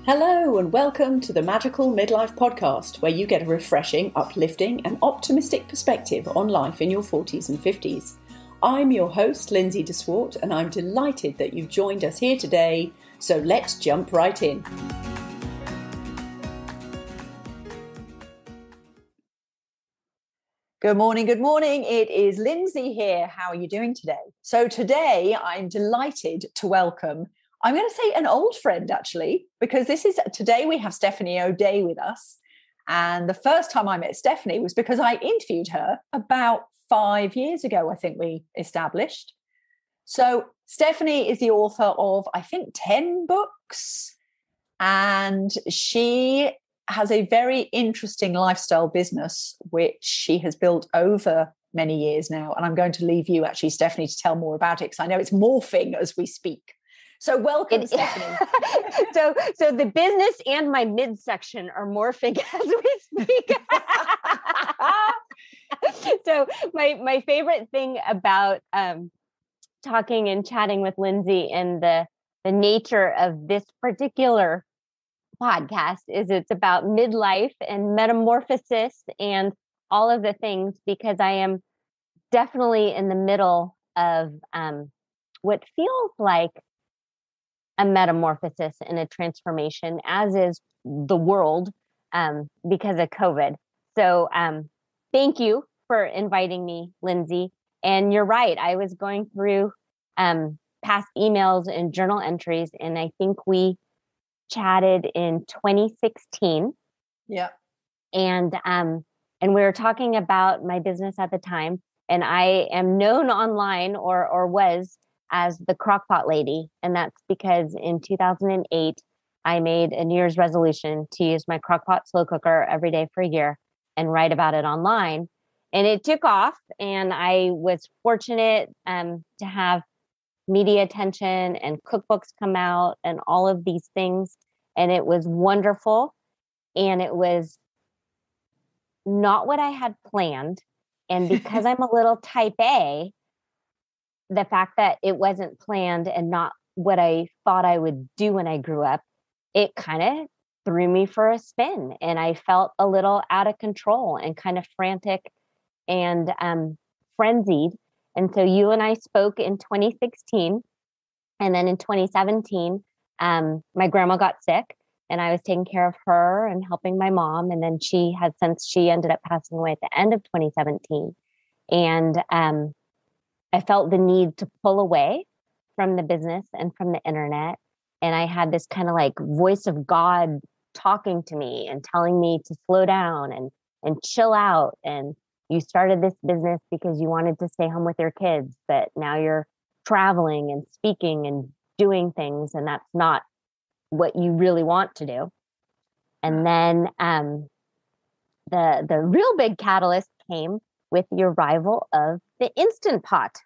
Hello and welcome to the Magical Midlife podcast, where you get a refreshing, uplifting and optimistic perspective on life in your 40s and 50s. I'm your host, Lindsay DeSwart, and I'm delighted that you've joined us here today, so let's jump right in. Good morning, good morning. It is Lindsay here. How are you doing today? So today I'm delighted to welcome, I'm going to say an old friend actually, because today we have Stephanie O'Day with us. And the first time I met Stephanie was because I interviewed her about 5 years ago, I think we established. So Stephanie is the author of, I think, 10 books. And she has a very interesting lifestyle business, which she has built over many years now. And I'm going to leave you, actually, Stephanie, to tell more about it, because I know it's morphing as we speak. So welcome, Stephanie. So the business and my midsection are morphing as we speak. So my favorite thing about talking and chatting with Lindsay and the nature of this particular podcast is it's about midlife and metamorphosis and all of the things, because I am definitely in the middle of what feels like a metamorphosis and a transformation, as is the world because of COVID. So thank you for inviting me, Lindsay. And you're right. I was going through past emails and journal entries, and I think we chatted in 2016. Yeah. And we were talking about my business at the time. And I am known online or was as the crockpot lady. And that's because in 2008, I made a New Year's resolution to use my crockpot slow cooker every day for a year and write about it online. And it took off, and I was fortunate to have media attention and cookbooks come out and all of these things. And it was wonderful. And it was not what I had planned. And because I'm a little type A, the fact that it wasn't planned and not what I thought I would do when I grew up, it kind of threw me for a spin. And I felt a little out of control and kind of frantic and frenzied. And so you and I spoke in 2016. And then in 2017, my grandma got sick, and I was taking care of her and helping my mom. And then she ended up passing away at the end of 2017. And I felt the need to pull away from the business and from the internet. And I had this kind of like voice of God talking to me and telling me to slow down and chill out. And you started this business because you wanted to stay home with your kids, but now you're traveling and speaking and doing things, and that's not what you really want to do. And then the real big catalyst came with the arrival of the Instant Pot,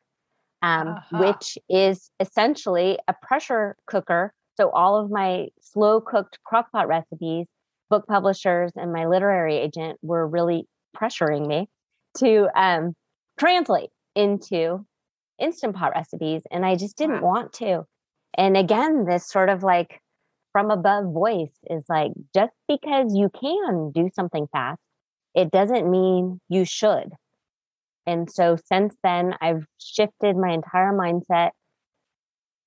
which is essentially a pressure cooker. So all of my slow cooked crockpot recipes, book publishers and my literary agent were really pressuring me to translate into Instant Pot recipes. And I just didn't want to. And again, this sort of like from above voice is like, just because you can do something fast, it doesn't mean you should. And so since then, I've shifted my entire mindset,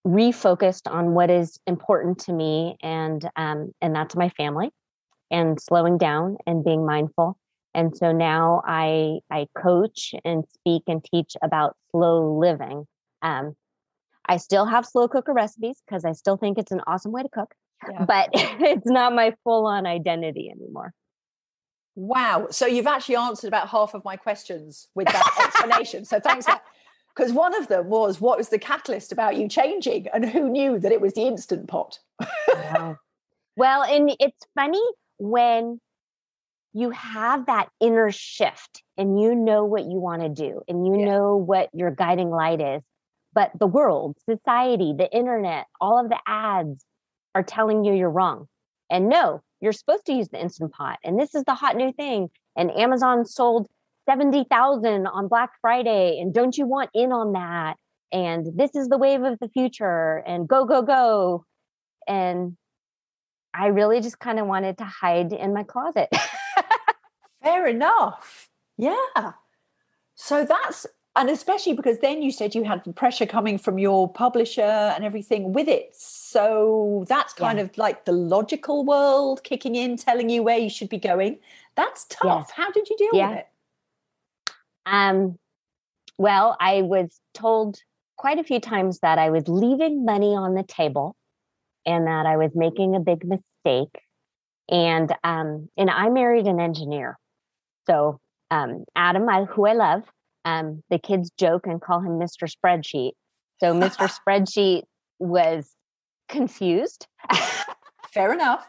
refocused on what is important to me, and that's my family, and slowing down and being mindful. And so now I coach and speak and teach about slow living. I still have slow cooker recipes because I still think it's an awesome way to cook, but it's not my full-on identity anymore. Wow. So you've actually answered about half of my questions with that explanation. So thanks. Because one of them was, what was the catalyst about you changing? And who knew that it was the Instant Pot? Wow. Well, and it's funny when you have that inner shift and you know what you want to do and you know what your guiding light is. But the world, society, the internet, all of the ads are telling you you're wrong. And no, you're supposed to use the Instant Pot. And this is the hot new thing. And Amazon sold 70,000 on Black Friday. And don't you want in on that? And this is the wave of the future. And go, go, go. And I really just kind of wanted to hide in my closet. Fair enough. Yeah. So that's, and especially because then you said you had the pressure coming from your publisher and everything with it. So that's kind of like the logical world kicking in, telling you where you should be going. That's tough. How did you deal with it? Well, I was told quite a few times that I was leaving money on the table and that I was making a big mistake. And I married an engineer. So Adam, who I love, the kids joke and call him Mr. Spreadsheet. So Mr. Spreadsheet was confused. Fair enough.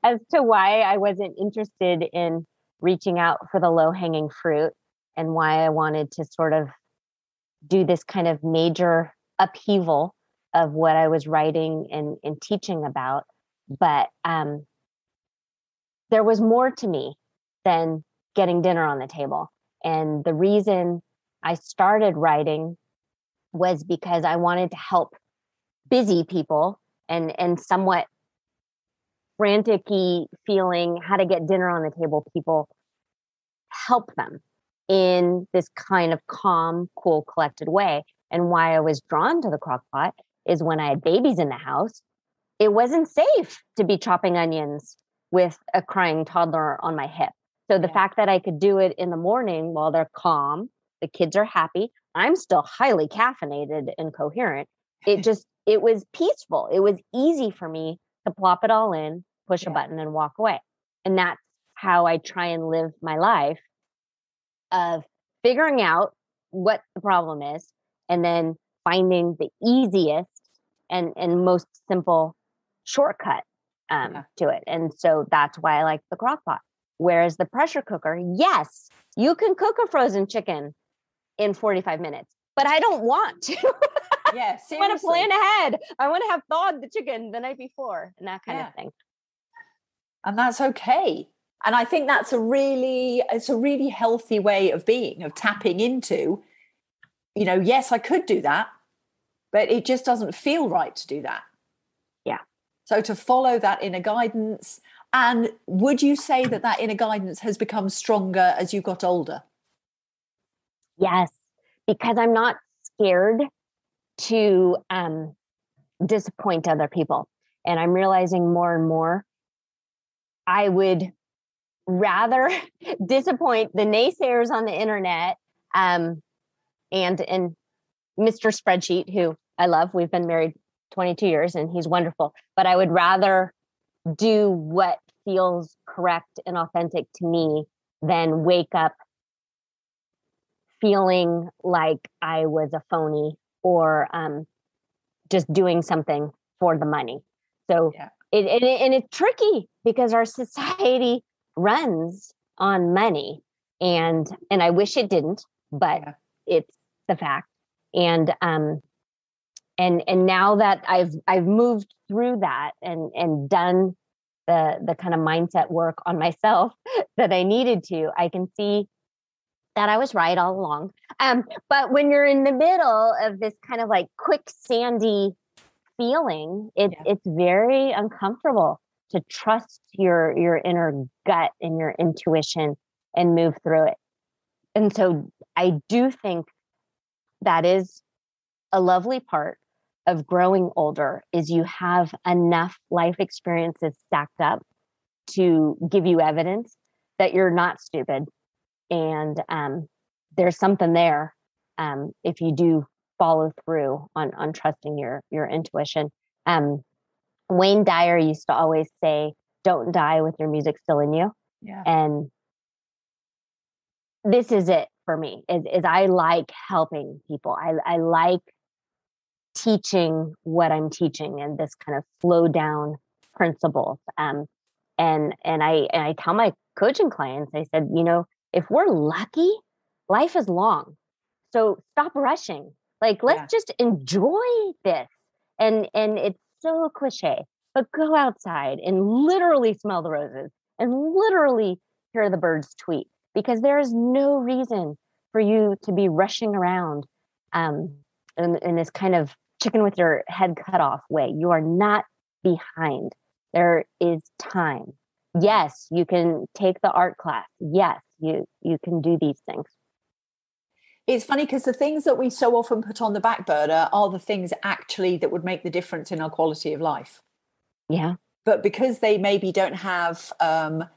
As to why I wasn't interested in reaching out for the low-hanging fruit and why I wanted to sort of do this kind of major upheaval of what I was writing and teaching about. But there was more to me than getting dinner on the table. And the reason I started writing was because I wanted to help busy people and somewhat frantic-y feeling how to get dinner on the table people, help them in this kind of calm, cool, collected way. And why I was drawn to the crock pot is when I had babies in the house, it wasn't safe to be chopping onions with a crying toddler on my hip. So the fact that I could do it in the morning while they're calm, the kids are happy, I'm still highly caffeinated and coherent. It was peaceful. It was easy for me to plop it all in, push a button and walk away. And that's how I try and live my life, of figuring out what the problem is and then finding the easiest and most simple shortcut to it. And so that's why I like the crock pot. Whereas the pressure cooker, yes, you can cook a frozen chicken in 45 minutes, but I don't want to. Yeah, seriously. I want to plan ahead. I want to have thawed the chicken the night before and that kind of thing. And that's okay. And I think it's a really healthy way of being, of tapping into, yes, I could do that, but it just doesn't feel right to do that. Yeah. So to follow that inner guidance. And would you say that inner guidance has become stronger as you got older? Yes, because I'm not scared to disappoint other people. And I'm realizing more and more, I would rather disappoint the naysayers on the internet and Mr. Spreadsheet, who I love. We've been married 22 years and he's wonderful. But I would rather do what feels correct and authentic to me than wake up feeling like I was a phony or just doing something for the money. So it's tricky because our society runs on money, and I wish it didn't, but it's the fact. And now that I've moved through that and done the kind of mindset work on myself that I needed to, I can see that I was right all along. But when you're in the middle of this kind of like quicksandy feeling, it's very uncomfortable to trust your inner gut and your intuition and move through it. And so I do think that is a lovely part of growing older, is you have enough life experiences stacked up to give you evidence that you're not stupid. And there's something there if you do follow through on trusting your intuition. Wayne Dyer used to always say, "Don't die with your music still in you." Yeah. And this is it for me. Is I like helping people. I like teaching what I'm teaching and this kind of slow down principles. And I tell my coaching clients, I said, if we're lucky, life is long. So stop rushing. Like, let's just enjoy this. And it's so cliche, but go outside and literally smell the roses and literally hear the birds tweet, because there is no reason for you to be rushing around in this kind of chicken with your head cut off way. You are not behind. There is time. Yes, you can take the art class. Yes, you can do these things. It's funny because the things that we so often put on the back burner are the things actually that would make the difference in our quality of life. Yeah. But because they maybe don't have a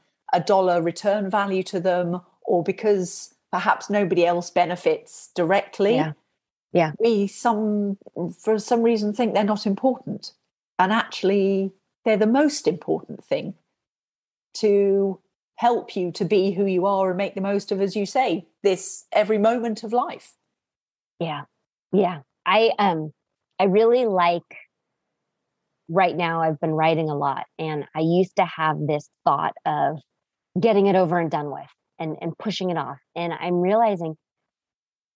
dollar return value to them, or because perhaps nobody else benefits directly, we for some reason think they're not important. And actually, they're the most important thing to help you to be who you are and make the most of, as you say, this every moment of life. Yeah. I really like, right now I've been writing a lot, and I used to have this thought of getting it over and done with and pushing it off. And I'm realizing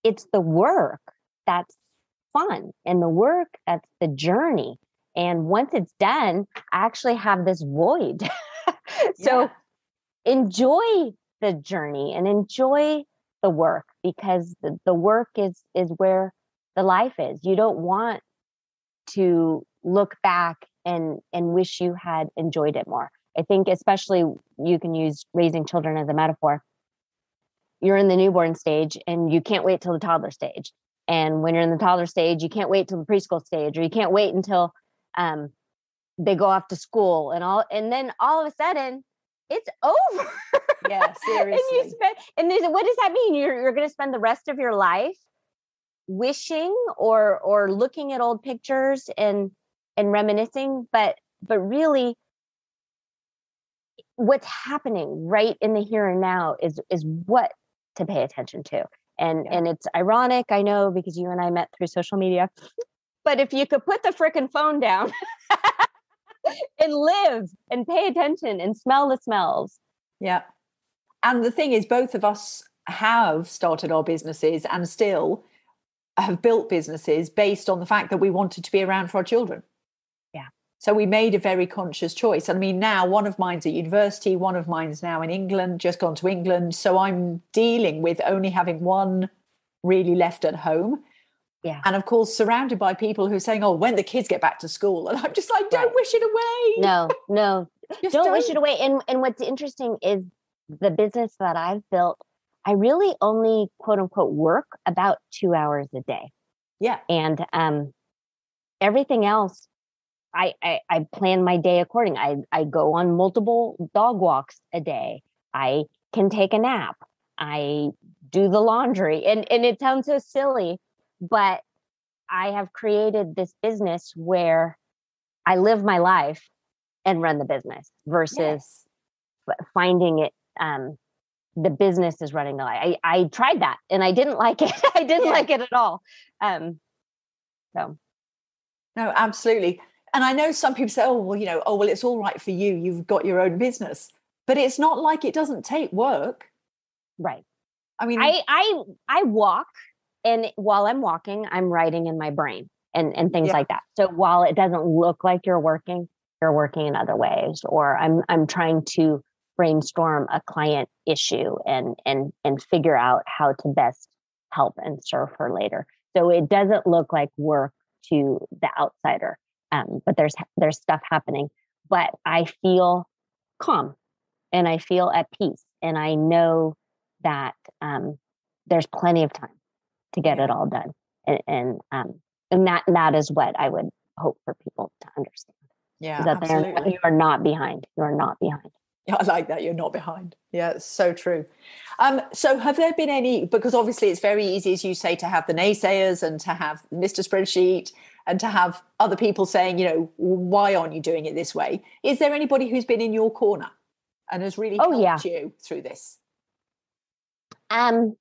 it's the work that's fun, and the work that's the journey. And once it's done, I actually have this void. So enjoy the journey and enjoy the work, because the work is where the life is. You don't want to look back and wish you had enjoyed it more. I think especially you can use raising children as a metaphor. You're in the newborn stage and you can't wait till the toddler stage. And when you're in the toddler stage, you can't wait till the preschool stage, or you can't wait until they go off to school and then all of a sudden it's over. Yeah, seriously. and what does that mean? You're going to spend the rest of your life wishing or looking at old pictures and reminiscing, but really what's happening right in the here and now is what to pay attention to. And it's ironic, I know, because you and I met through social media, but if you could put the frickin' phone down and live and pay attention and smell the smells. Yeah. And the thing is, both of us have started our businesses and still have built businesses based on the fact that we wanted to be around for our children. Yeah. So we made a very conscious choice. I mean, now one of mine's at university, one of mine's now in England, just gone to England. So I'm dealing with only having one really left at home. Yeah. And of course, surrounded by people who are saying, oh, when the kids get back to school. And I'm just like, don't wish it away. No, don't wish it away. And what's interesting is the business that I've built, I really only quote unquote work about 2 hours a day. Yeah. And everything else, I plan my day according. I go on multiple dog walks a day. I can take a nap. I do the laundry. And it sounds so silly, but I have created this business where I live my life and run the business versus finding it. The business is running the life. I tried that and I didn't like it. I didn't like it at all. So. No, absolutely. And I know some people say, oh, well, it's all right for you. You've got your own business. But it's not like it doesn't take work. Right. I mean, I walk, and while I'm walking, I'm writing in my brain and things like that. So while it doesn't look like you're working in other ways, or I'm trying to brainstorm a client issue and figure out how to best help and serve her later. So it doesn't look like work to the outsider. But there's stuff happening, but I feel calm and I feel at peace, and I know that there's plenty of time to get it all done, and that is what I would hope for people to understand. Yeah, that absolutely. You are not behind. You are not behind. Yeah, I like that. You're not behind. Yeah, it's so true. So have there been any, because obviously it's very easy, as you say, to have the naysayers and to have Mr. Spreadsheet and to have other people saying, why aren't you doing it this way? Is there anybody who's been in your corner and has really helped you through this? Yeah.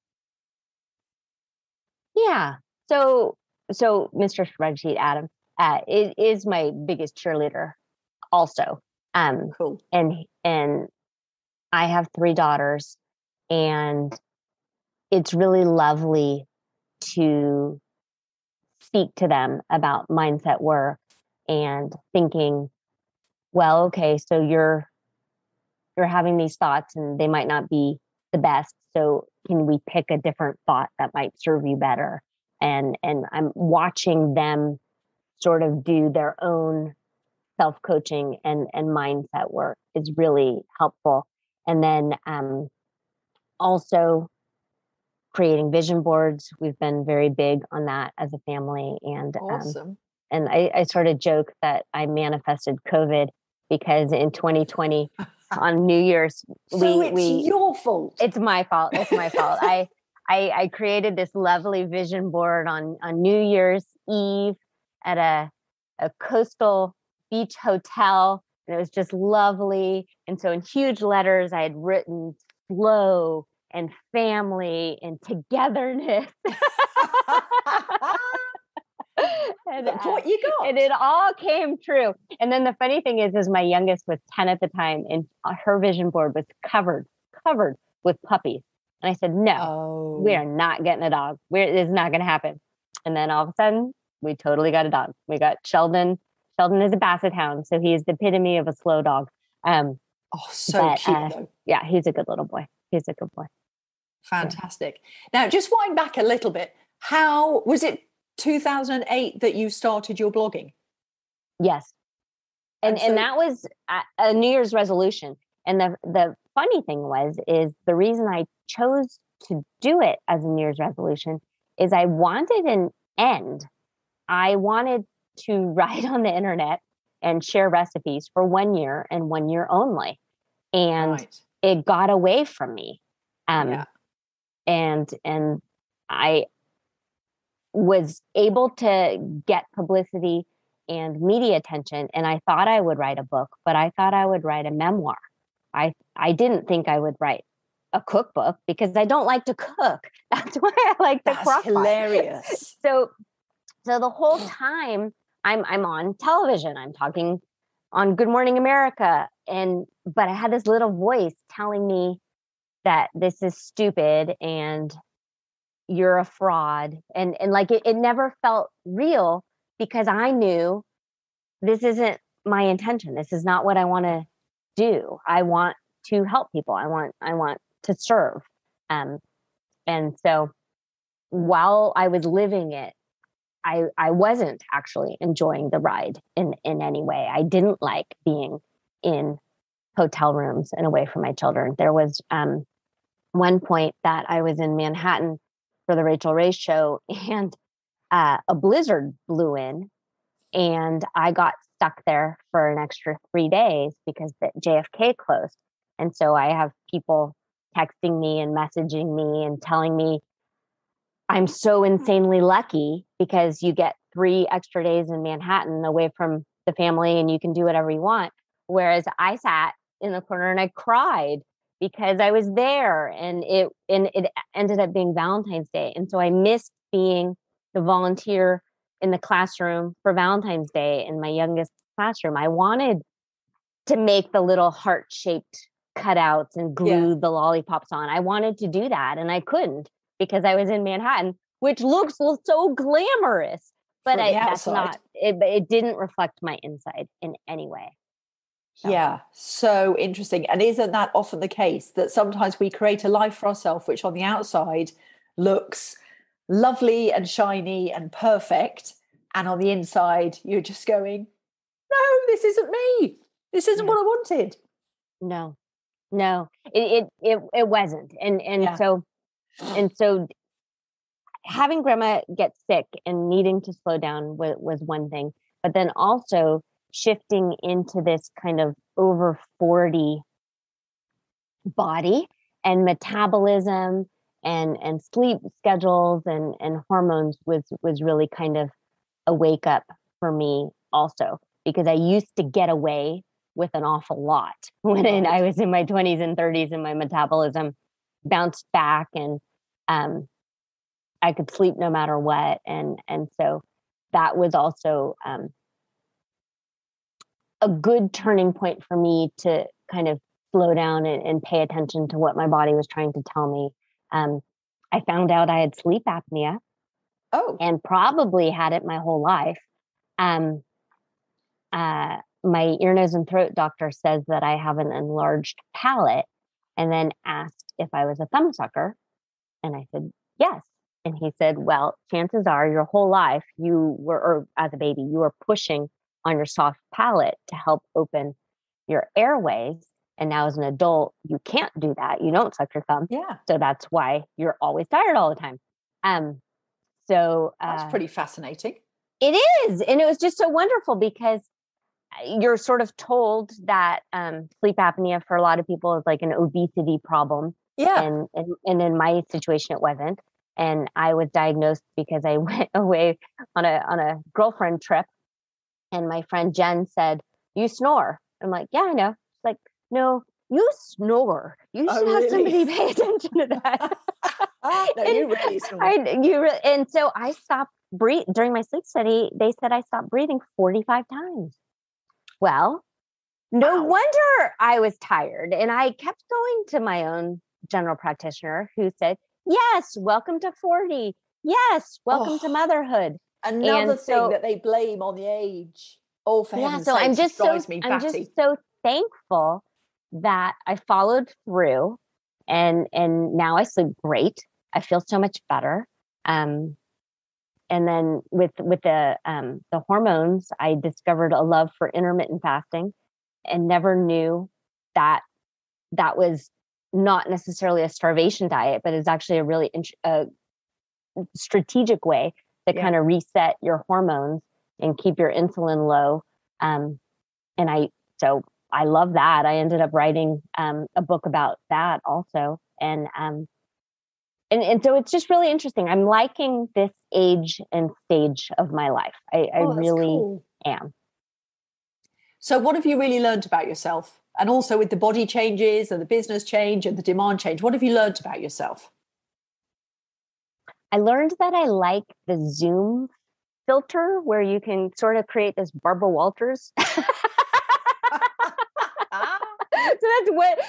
So Mr. Spreadsheet, Adam, is my biggest cheerleader also. Cool. And I have 3 daughters, and it's really lovely to speak to them about mindset work and thinking, well, okay, so you're having these thoughts and they might not be the best. So can we pick a different thought that might serve you better? And I'm watching them sort of do their own self-coaching and mindset work is really helpful. And then also creating vision boards. We've been very big on that as a family. And awesome. And I sort of joke that I manifested COVID because in 2020 on New Year's, your fault. It's my fault. It's my fault. I created this lovely vision board on New Year's Eve at a coastal beach hotel. And it was just lovely. And so in huge letters, I had written flow and family and togetherness. And that's what you got. And it all came true. And then the funny thing is my youngest was 10 at the time, and her vision board was covered with puppies. And I said, no, we are not getting a dog. It's not going to happen. And then all of a sudden, we totally got a dog. We got Sheldon. Sheldon is a basset hound, so he is the epitome of a slow dog. Cute though. Yeah, he's a good little boy. He's a good boy. Fantastic. Yeah. Now, just wind back a little bit. How was it 2008 that you started your blogging? Yes. And that was a New Year's resolution. And the funny thing is the reason I chose to do it as a New Year's resolution is I wanted an end. I wanted to write on the internet and share recipes for 1 year and 1 year only. And it got away from me. And I was able to get publicity and media attention. And I thought I would write a book, but I thought I would write a memoir. I didn't think I would write a cookbook because I don't like to cook. That's why I like the crock pot. Hilarious. So the whole time I'm on television, I'm talking on Good Morning America. But I had this little voice telling me that this is stupid and you're a fraud. And like it never felt real because I knew this isn't my intention. This is not what I want to do. I want to help people. I want to serve. And so while I was living it, I wasn't actually enjoying the ride in any way. I didn't like being in hotel rooms and away from my children. There was one point that I was in Manhattan for the Rachel Ray show, and a blizzard blew in, and I got stuck there for an extra 3 days because the JFK closed. And so I have people texting me and messaging me and telling me I'm so insanely lucky because you get 3 extra days in Manhattan away from the family and you can do whatever you want. Whereas I sat in the corner and I cried because I was there, and it ended up being Valentine's Day. And so I missed being the volunteer in the classroom for Valentine's Day in my youngest classroom. I wanted to make the little heart-shaped cutouts and glue the lollipops on. I wanted to do that, and I couldn't because I was in Manhattan, which looks so glamorous, but that's not, it didn't reflect my inside in any way. So. Yeah, so interesting. And isn't that often the case that sometimes we create a life for ourselves, which on the outside looks lovely and shiny and perfect. And on the inside, you're just going, no, this isn't me. This isn't what I wanted. No, it wasn't. And so having grandma get sick and needing to slow down was one thing, but then also shifting into this kind of over 40 body and metabolism and sleep schedules and hormones was really kind of a wake up for me also, because I used to get away with an awful lot when I was in my 20s and 30s, and my metabolism bounced back, and I could sleep no matter what. And so that was also a good turning point for me to kind of slow down and pay attention to what my body was trying to tell me. I found out I had sleep apnea. And probably had it my whole life. My ear, nose, and throat doctor says that I have an enlarged palate, and then asked if I was a thumbsucker. And I said, yes. And he said, well, chances are your whole life you were, or as a baby, you were pushing on your soft palate to help open your airways. And now as an adult, you can't do that. You don't suck your thumb. Yeah. So that's why you're always tired all the time. That's pretty fascinating. It is. And it was just so wonderful because you're sort of told that sleep apnea for a lot of people is like an obesity problem. Yeah. And in my situation, it wasn't. And I was diagnosed because I went away on a girlfriend trip. And my friend Jen said, "You snore." I'm like, "Yeah, I know." She's like, "No, you snore. You should have somebody pay attention to that." No, you really snore. And so I stopped breathing during my sleep study. They said I stopped breathing 45 times. Well, no wonder I was tired. And I kept going to my own general practitioner who said, "Yes, welcome to 40. Yes, welcome to motherhood." Another thing that they blame on the age. Oh, for heaven's sake, I'm just drives me batty. I'm just so thankful that I followed through, and now I sleep great. I feel so much better. And then with the hormones, I discovered a love for intermittent fasting, and never knew that was not necessarily a starvation diet, but is actually a really strategic way to kind of reset your hormones and keep your insulin low. I love that. I ended up writing a book about that also. And so it's just really interesting. I'm liking this age and stage of my life. I really am. So what have you really learned about yourself? And also with the body changes and the business change and the demand change, what have you learned about yourself? I learned that I like the Zoom filter where you can sort of create this Barbara Walters. So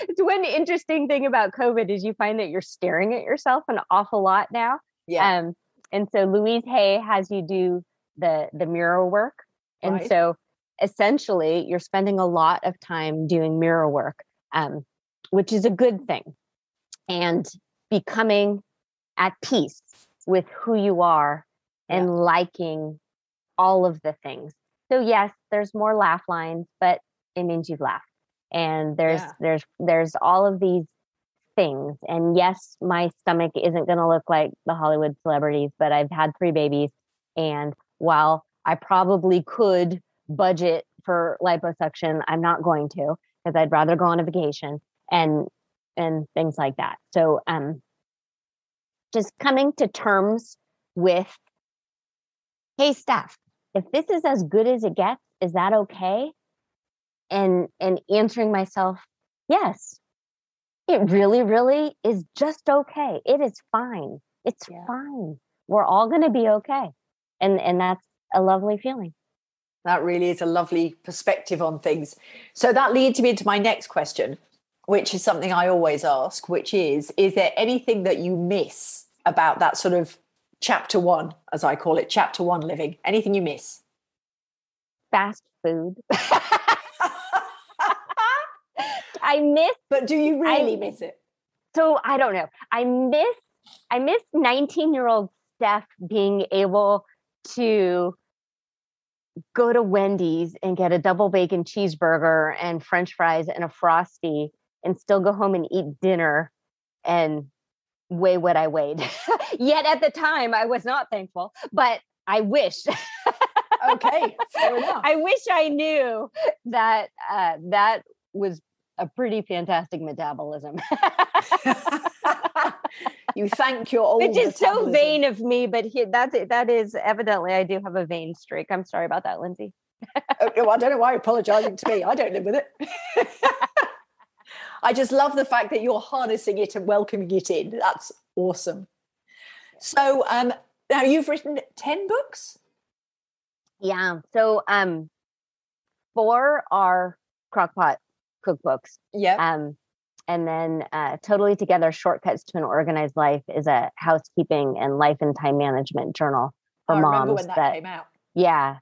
it's one interesting thing about COVID is you find that you're staring at yourself an awful lot now. Yeah. And so Louise Hay has you do the mirror work. And so essentially you're spending a lot of time doing mirror work, which is a good thing. And becoming at peace with who you are and liking all of the things. So yes, there's more laugh lines, but it means you've laughed. And there's all of these things. And yes, my stomach isn't going to look like the Hollywood celebrities, but I've had 3 babies. And while I probably could budget for liposuction, I'm not going to, because I'd rather go on a vacation and things like that. So just coming to terms with, hey, Steph, if this is as good as it gets, is that okay? And answering myself, yes, it really, really is just okay. It is fine. It's fine. We're all going to be okay. And that's a lovely feeling. That really is a lovely perspective on things. So that leads me into my next question, which is something I always ask, which is there anything that you miss about that sort of chapter 1, as I call it, chapter 1 living? Anything you miss? Fast food. I miss. But do you really miss it? So I don't know. I miss 19-year-old Steph being able to go to Wendy's and get a double bacon cheeseburger and French fries and a Frosty and still go home and eat dinner and weigh what I weighed. Yet at the time I was not thankful, but I wish. Okay, fair enough. I wish I knew that that was a pretty fantastic metabolism. You thank your old Which is metabolism. so vain of me, but that is evidently I do have a vain streak. I'm sorry about that, Lindsay. Oh, I don't know why you're apologizing to me. I don't live with it. I just love the fact that you're harnessing it and welcoming it in. That's awesome. So now you've written 10 books? Yeah. So 4 are crockpot cookbooks. Yeah. And then Totally Together, Shortcuts to an Organized Life is a housekeeping and life and time management journal for moms. I remember when that came out. Yeah.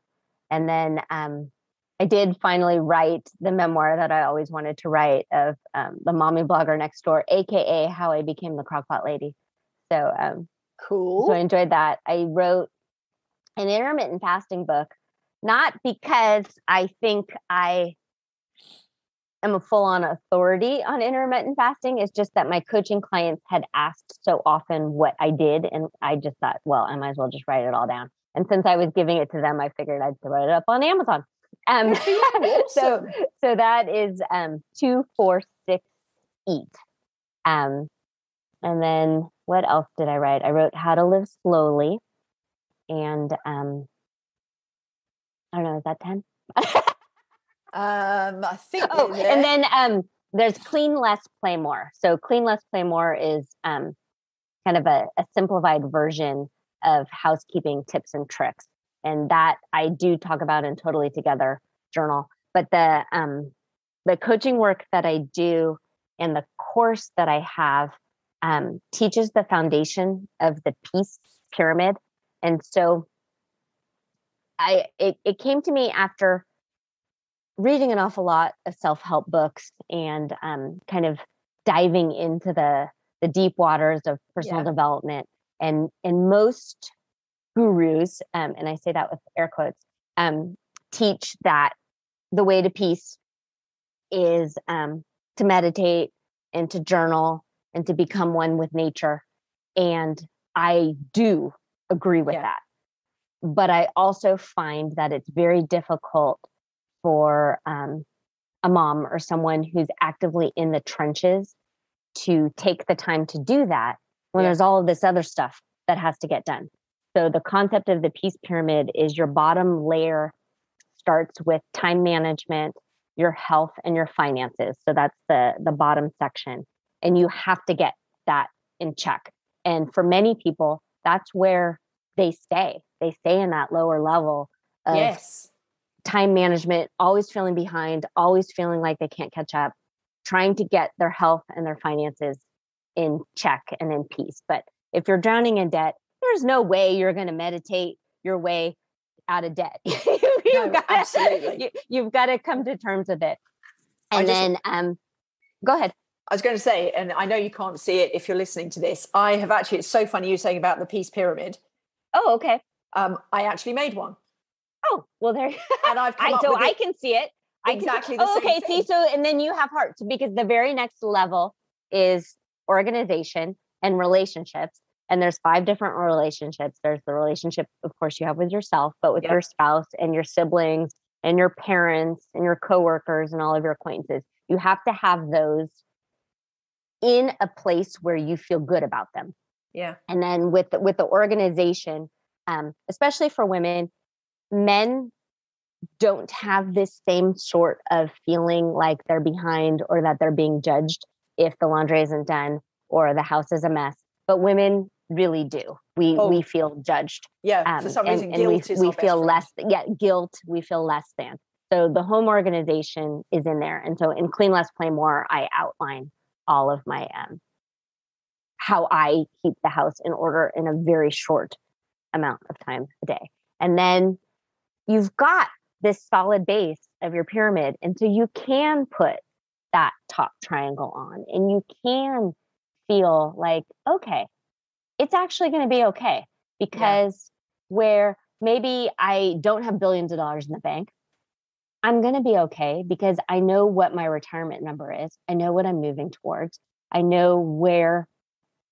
And then I did finally write the memoir that I always wanted to write of the mommy blogger next door, AKA How I Became the Crockpot Lady. So cool. So I enjoyed that. I wrote an intermittent fasting book not because I think I am a full-on authority on intermittent fasting. It's just that my coaching clients had asked so often what I did. And I just thought, well, I might as well just write it all down. And since I was giving it to them, I figured I'd throw it up on Amazon. Awesome. So that is 2, 4, 6, eat. And then what else did I write? I wrote how to live slowly. And I don't know, is that 10? I think. And then there's clean less, play more. So clean less, play more is kind of a simplified version of housekeeping tips and tricks. And that I do talk about in Totally Together journal. But the coaching work that I do and the course that I have teaches the foundation of the peace pyramid. And so it came to me after reading an awful lot of self-help books and kind of diving into the deep waters of personal development. And most gurus, and I say that with air quotes, teach that the way to peace is to meditate and to journal and to become one with nature. And I do agree with that. But I also find that it's very difficult for a mom or someone who's actively in the trenches to take the time to do that when there's all of this other stuff that has to get done. So the concept of the peace pyramid is your bottom layer starts with time management, your health, and your finances. So that's the bottom section. And you have to get that in check. And for many people, that's where they stay. They stay in that lower level of time management, always feeling behind, always feeling like they can't catch up, trying to get their health and their finances in check and in peace. But if you're drowning in debt, there's no way you're going to meditate your way out of debt. Absolutely. You've got to come to terms with it. And then go ahead. I was going to say, and I know you can't see it if you're listening to this, I have actually, it's so funny you saying about the peace pyramid. Oh, okay. I actually made one. Oh, well, there. And I've come up so with I can see it. Exactly the same okay. thing. See, so, and then you have hearts, because the very next level is organization and relationships. And there's 5 different relationships. There's the relationship, of course, you have with yourself, but with your spouse and your siblings and your parents and your coworkers and all of your acquaintances. You have to have those in a place where you feel good about them. Yeah. And then with the organization, especially for women, men don't have this same sort of feeling like they're behind or that they're being judged if the laundry isn't done or the house is a mess. But women really do. We feel judged. Yeah. For some reason, guilt is we feel less. Guilt. We feel less than. So the home organization is in there. And so in Clean Less, Play More, I outline all of my how I keep the house in order in a very short amount of time a day. And then you've got this solid base of your pyramid. And so you can put that top triangle on and you can feel like, okay, it's actually going to be okay. Because where maybe I don't have billions of dollars in the bank, I'm going to be okay because I know what my retirement number is. I know what I'm moving towards. I know where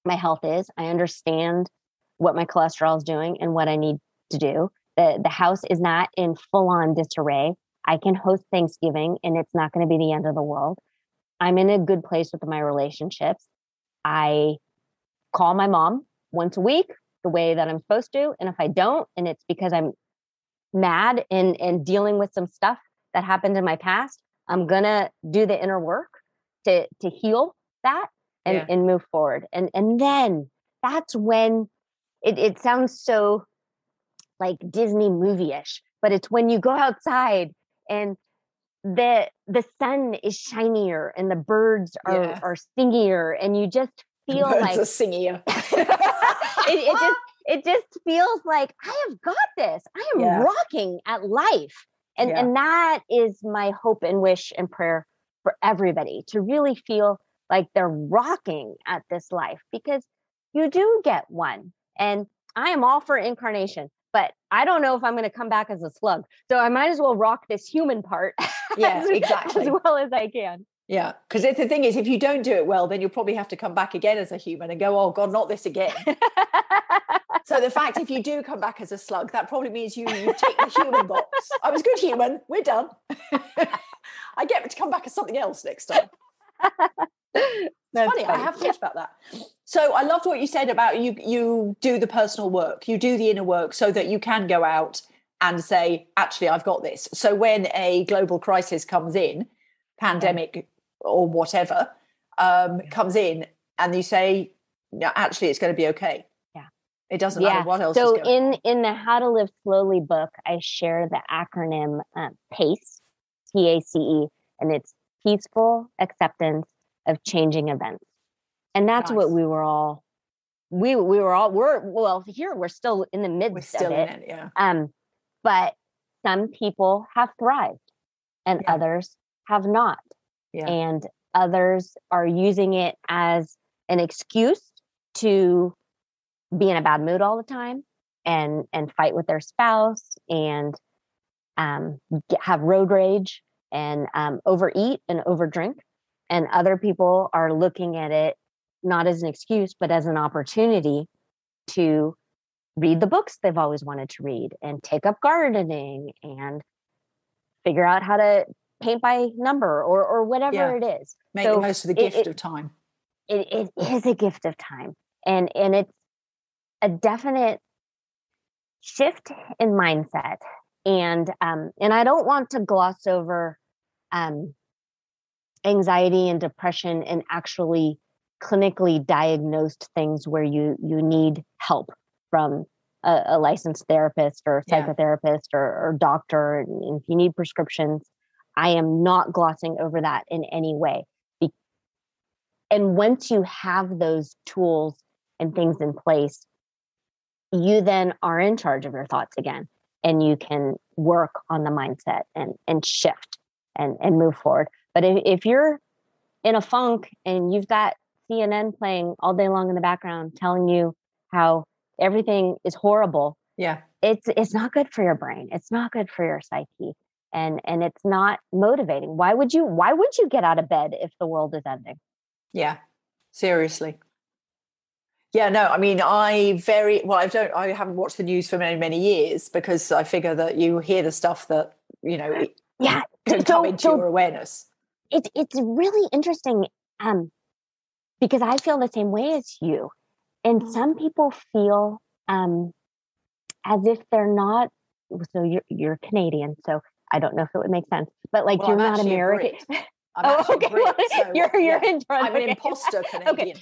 my health is. I understand what my cholesterol is doing and what I need to do. The house is not in full-on disarray. I can host Thanksgiving and it's not going to be the end of the world. I'm in a good place with my relationships. I call my mom once a week the way that I'm supposed to. And if I don't, and it's because I'm mad and dealing with some stuff that happened in my past, I'm going to do the inner work to heal that and move forward. And then that's when it sounds so like Disney movie-ish, but it's when you go outside and the sun is shinier and the birds are singier and you just feel like are singier. it just feels like I have got this. I am rocking at life. And that is my hope and wish and prayer for everybody to really feel like they're rocking at this life, because you do get one. And I am all for incarnation. but I don't know if I'm going to come back as a slug. So I might as well rock this human part exactly. as well as I can. Yeah, because the thing is, if you don't do it well, then you'll probably have to come back again as a human and go, oh God, not this again. So the fact, if you do come back as a slug, that probably means you've taken the human box. I was good human. We're done. I get to come back as something else next time. It's funny. I have thought about that. So I loved what you said about you do the personal work, you do the inner work so that you can go out and say, actually, I've got this. So when a global crisis comes in, pandemic or whatever, comes in and you say, no, actually, it's going to be okay. Yeah. It doesn't matter what else is going on. In the How to Live Slowly book, I share the acronym PACE, PACE, and it's peaceful acceptance of changing events. And that's what we were all, here we're still in the midst of it. Yeah. But some people have thrived and others have not. Yeah. And others are using it as an excuse to be in a bad mood all the time and fight with their spouse and have road rage and overeat and overdrink. And other people are looking at it not as an excuse, but as an opportunity to read the books they've always wanted to read and take up gardening and figure out how to paint by number or whatever it is. Make the most of the gift of time. It is a gift of time. And it's a definite shift in mindset. And I don't want to gloss over anxiety and depression and actually clinically diagnosed things where you need help from a licensed therapist or psychotherapist or doctor. And if you need prescriptions, I am not glossing over that in any way. And once you have those tools and things in place, you then are in charge of your thoughts again, and you can work on the mindset and shift and move forward. But if you're in a funk and you've got CNN playing all day long in the background, telling you how everything is horrible, it's not good for your brain. It's not good for your psyche, and it's not motivating. Why would you get out of bed if the world is ending? Yeah, seriously. Yeah, no, I mean, I haven't watched the news for many, many years because I figure that you hear the stuff that, can come into your awareness. It's really interesting because I feel the same way as you. And some people feel as if they're not, so you're Canadian, so I don't know if it would make sense, but you're not American. Okay. Brit, so, you're in Toronto. I'm an imposter Canadian.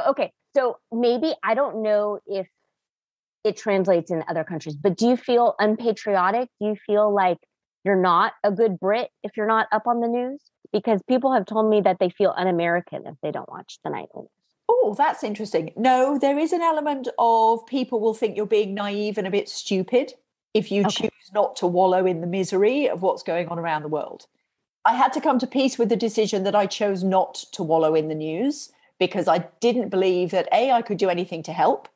Okay. So maybe, I don't know if it translates in other countries, but do you feel unpatriotic? Do you feel like you're not a good Brit if you're not up on the news? Because people have told me that they feel un-American if they don't watch the nightly news. Oh, that's interesting. No, there is an element of people will think you're being naive and a bit stupid if you choose not to wallow in the misery of what's going on around the world. I had to come to peace with the decision that I chose not to wallow in the news because I didn't believe that A, I could do anything to help,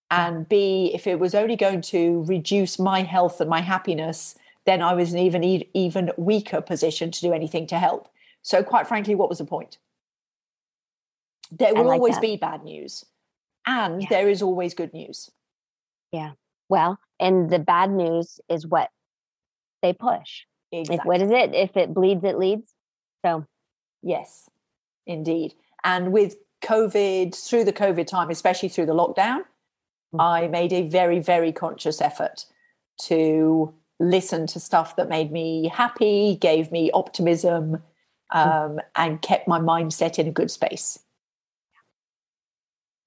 and B, if it was only going to reduce my health and my happiness, then I was in an even weaker position to do anything to help. So quite frankly, what was the point? There will always be bad news, and there is always good news. Yeah. Well, and the bad news is what they push. Exactly. What is it? If it bleeds, it leads. So, yes, indeed. And with COVID, through the COVID time, especially through the lockdown, I made a very, very conscious effort to listen to stuff that made me happy, gave me optimism, and kept my mindset in a good space.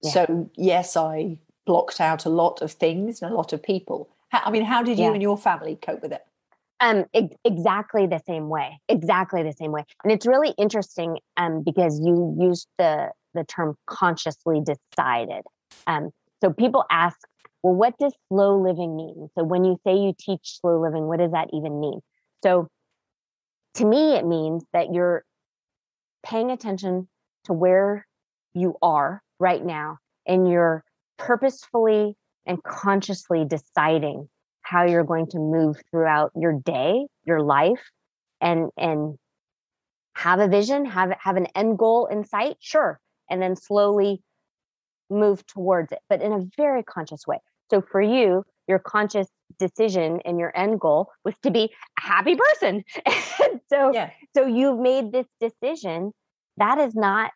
Yeah. So, yes, I blocked out a lot of things and a lot of people. How did you and your family cope with it? Exactly the same way. And it's really interesting because you used the term consciously decided. So people ask, well, what does slow living mean? So when you say you teach slow living, what does that even mean? So to me, it means that you're paying attention to where you are right now, and you're purposefully and consciously deciding how you're going to move throughout your day, your life, and have a vision, have an end goal in sight, sure, and then slowly move towards it, but in a very conscious way. So for you, your conscious decision and your end goal was to be a happy person. So you've made this decision that is not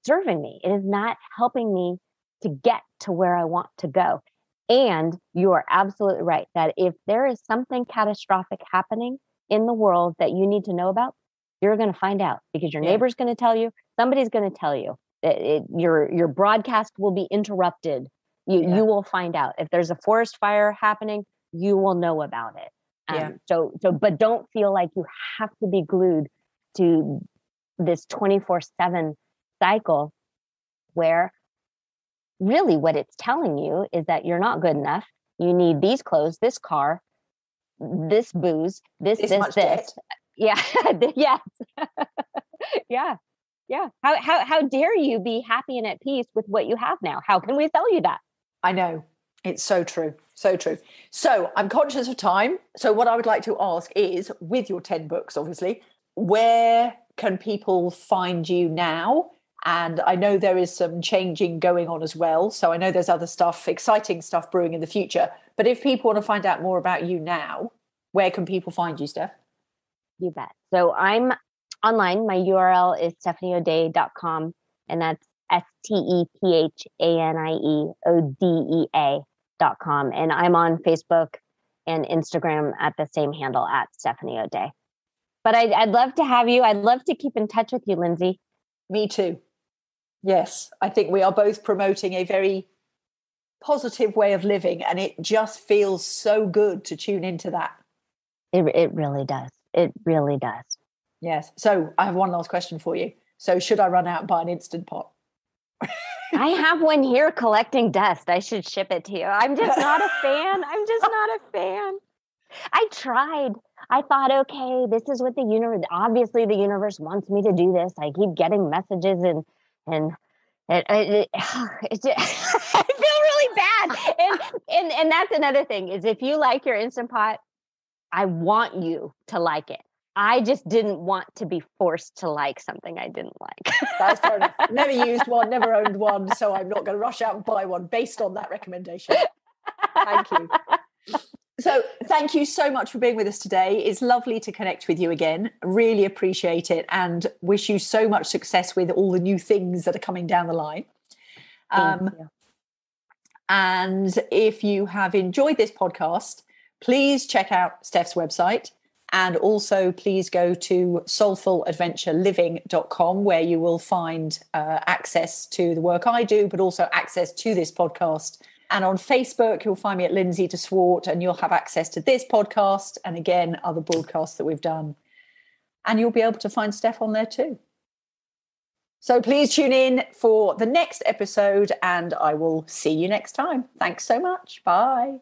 serving me. It is not helping me to get to where I want to go. And you are absolutely right that if there is something catastrophic happening in the world that you need to know about, you're going to find out because your neighbor's going to tell you, somebody's going to tell you. Your broadcast will be interrupted. You will find out. If there's a forest fire happening, you will know about it. But don't feel like you have to be glued to this 24/7 cycle where really what it's telling you is that you're not good enough. You need these clothes, this car, this booze, this. Debt. Yeah. Yes. Yeah. How dare you be happy and at peace with what you have now? How can we tell you that? I know. It's so true. So true. So I'm conscious of time. So what I would like to ask is, with your 10 books, obviously, where can people find you now? And I know there is some changing going on as well. So I know there's other stuff, exciting stuff brewing in the future. But if people want to find out more about you now, where can people find you, Steph? You bet. So I'm online. My URL is stephanieodea.com, and that's StephanieOdea.com. And I'm on Facebook and Instagram at the same handle at Stephanie O'Dea. But I'd love to have you. I'd love to keep in touch with you, Lindsay. Me too. Yes, I think we are both promoting a very positive way of living, and it just feels so good to tune into that. It really does. It really does. Yes. So I have one last question for you. So should I run out and buy an Instant Pot? I have one here collecting dust. I should ship it to you. I'm just not a fan. I tried. I thought, okay, this is what the universe, obviously the universe wants me to do this. I keep getting messages and I feel really bad. And that's another thing is if you like your Instant Pot, I want you to like it. I just didn't want to be forced to like something I didn't like. That's fair enough. Never used one, never owned one, so I'm not going to rush out and buy one based on that recommendation. Thank you. So thank you so much for being with us today. It's lovely to connect with you again. Really appreciate it and wish you so much success with all the new things that are coming down the line. Thank you. And if you have enjoyed this podcast, please check out Steph's website. And also please go to soulfuladventureliving.com where you will find access to the work I do, but also access to this podcast. And on Facebook, you'll find me at Lindsay de Swart, and you'll have access to this podcast and again, other broadcasts that we've done. And you'll be able to find Steph on there too. So please tune in for the next episode and I will see you next time. Thanks so much. Bye.